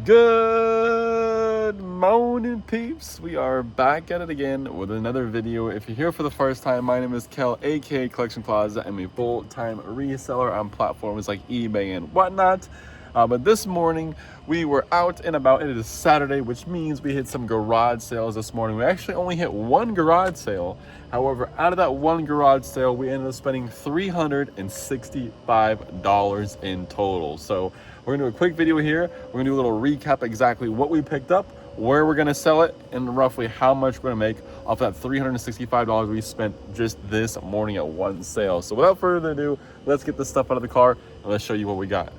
Good morning, peeps. We are back at it again with another video. If you're here for the first time, my name is Kel, aka Collection Plaza. I'm a full-time reseller on platforms like eBay and whatnot. But this morning we were out and about. It is Saturday, which means we hit some garage sales this morning. We actually only hit one garage sale. However, out of that one garage sale, we ended up spending $365 in total. So we're gonna do a quick video here. We're gonna do a little recap exactly what we picked up, where we're gonna sell it, and roughly how much we're gonna make off that $365 we spent just this morning at one sale. So without further ado, let's get this stuff out of the car and let's show you what we got.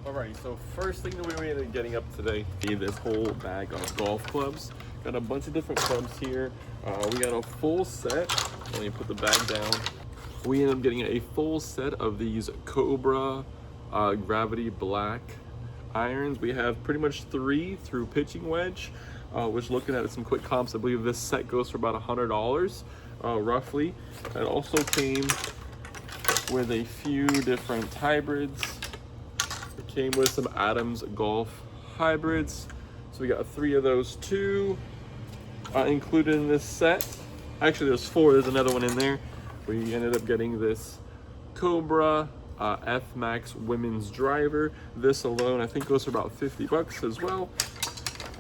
Alright, so first thing that we ended up getting up today is this whole bag of golf clubs. Got a bunch of different clubs here. We got a full set. Let me put the bag down. We ended up getting a full set of these Cobra Gravity Black irons. We have pretty much 3 through pitching wedge, which looking at some quick comps, I believe this set goes for about $100 roughly. It also came with a few different hybrids. It came with some Adams Golf hybrids. So we got 3 of those too included in this set. Actually, there's 4. There's another one in there. We ended up getting this Cobra F-Max women's driver. This alone I think goes for about $50 as well.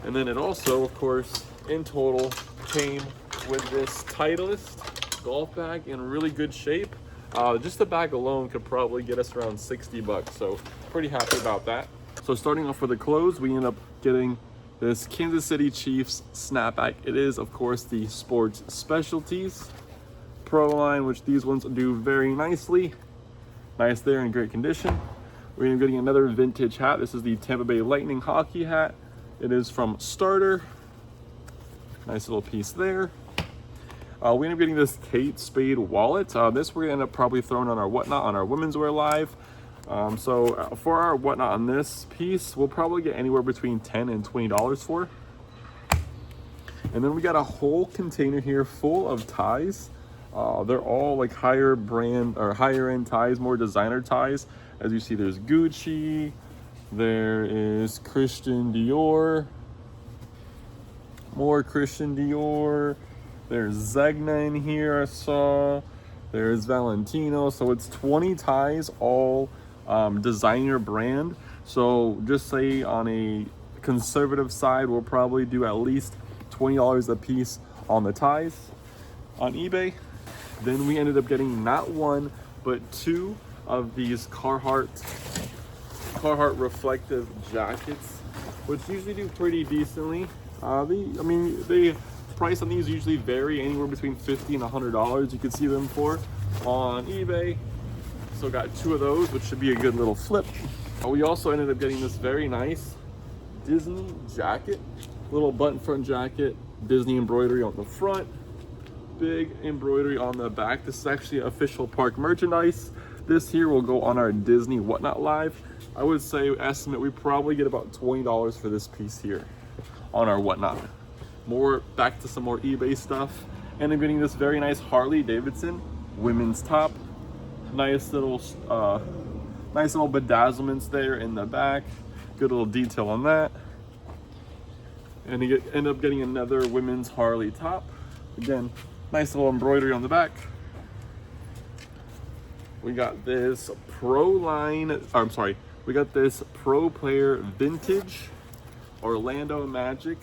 And then it also, of course, in total came with this Titleist golf bag in really good shape. Just the bag alone could probably get us around $60, so pretty happy about that. So starting off with the clothes, we end up getting this Kansas City Chiefs snapback. It is, of course, the Sports Specialties Pro line, which these ones do very nicely. Nice there, in great condition. We're gonna be getting another vintage hat. This is the Tampa Bay Lightning hockey hat. It is from Starter. Nice little piece there. We end up getting this Kate Spade wallet. This we're gonna end up probably throwing on our Whatnot on our Women's Wear Live. So for our Whatnot on this piece, we'll probably get anywhere between $10 and $20 for. And then we got a whole container here full of ties. They're all like higher brand or higher end ties, more designer ties. As you see, there's Gucci, there is Christian Dior, more Christian Dior, there's Zegna in here I saw, there's Valentino. So it's 20 ties, all designer brand. So just say on a conservative side, we'll probably do at least $20 a piece on the ties on eBay. Then we ended up getting not 1 but 2 of these Carhartt reflective jackets, which usually do pretty decently. The price on these usually vary anywhere between $50 and $100. You can see them for on eBay. So got 2 of those, which should be a good little flip. We also ended up getting this very nice Disney jacket, little button front jacket, Disney embroidery on the front, big embroidery on the back. This is actually official park merchandise. This here will go on our Disney Whatnot Live. I would say estimate we probably get about $20 for this piece here on our Whatnot. Back to some more eBay stuff. And I'm getting this very nice Harley Davidson women's top. Nice little bedazzlements there in the back. Good little detail on that. And you end up getting another women's Harley top. Again, nice little embroidery on the back. We got this we got this Pro Player Vintage Orlando Magic.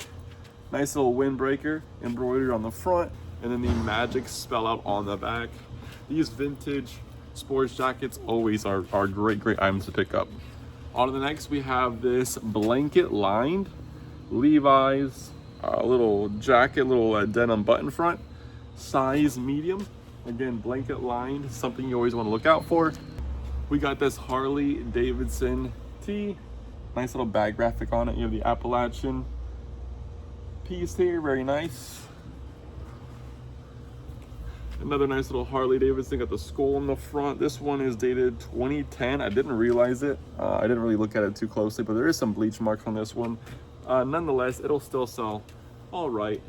Nice little windbreaker embroidery on the front, and then the Magic spell out on the back. These vintage sports jackets always are great items to pick up. On to the next, we have this blanket lined Levi's little jacket, little denim button front, size medium. Again, blanket lined, something you always want to look out for. We got this Harley Davidson tee, nice little bag graphic on it. You have the Appalachian piece here, very nice. Another nice little Harley Davidson, got the skull in the front. This one is dated 2010. I didn't realize it. I didn't really look at it too closely, but there is some bleach marks on this one. Nonetheless, it'll still sell all right.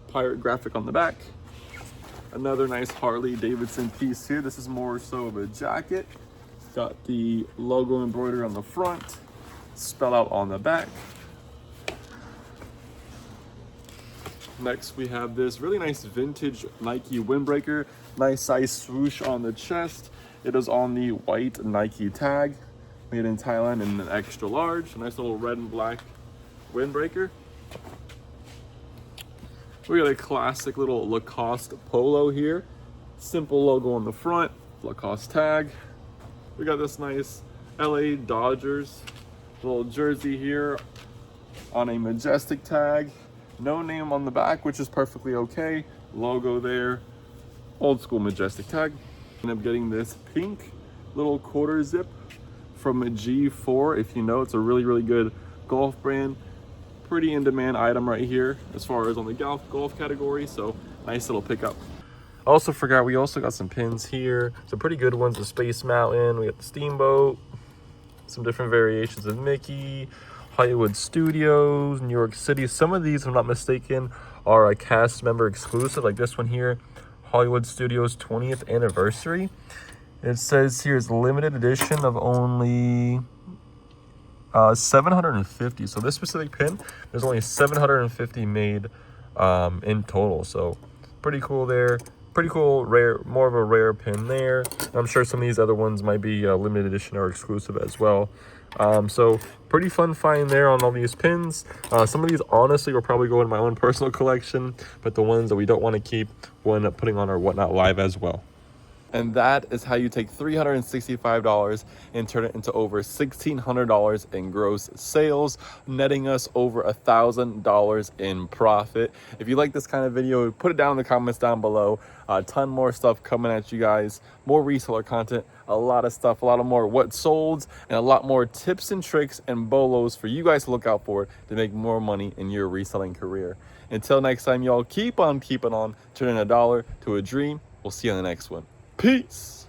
Pirate graphic on the back. Another nice Harley Davidson piece here. This is more so of a jacket. Got the logo embroidery on the front. spell out on the back. Next, we have this really nice vintage Nike windbreaker. Nice size swoosh on the chest. It is on the white Nike tag, made in Thailand in an extra large. A nice little red and black windbreaker. We got a classic little Lacoste polo here. Simple logo on the front, Lacoste tag. We got this nice LA Dodgers little jersey here on a Majestic tag. No name on the back, which is perfectly okay. Logo there, old school Majestic tag. And I'm getting this pink little quarter zip from G4. If you know, it's a really, really good golf brand. Pretty in demand item right here as far as on the golf category. So nice little pickup. I also forgot, we also got some pins here. Some pretty good ones, the Space Mountain. We got the Steamboat, some different variations of Mickey, Hollywood Studios, New York City. Some of these, if I'm not mistaken, are a cast member exclusive, like this one here, Hollywood Studios 20th anniversary. It says here is limited edition of only 750. So this specific pin, there's only 750 made in total. So pretty cool there. Pretty cool, rare, more of a rare pin there. I'm sure some of these other ones might be limited edition or exclusive as well. So pretty fun find there on all these pins. Some of these honestly will probably go in my own personal collection, but the ones that we don't want to keep, we'll end up putting on our Whatnot Live as well. And that is how you take $365 and turn it into over $1,600 in gross sales, netting us over $1,000 in profit. If you like this kind of video, put it down in the comments down below. A ton more stuff coming at you guys, more reseller content, a lot of stuff, a lot of more what solds, and a lot more tips and tricks and bolos for you guys to look out for to make more money in your reselling career. Until next time, y'all, keep on keeping on, turning a dollar to a dream. We'll see you on the next one. Peace.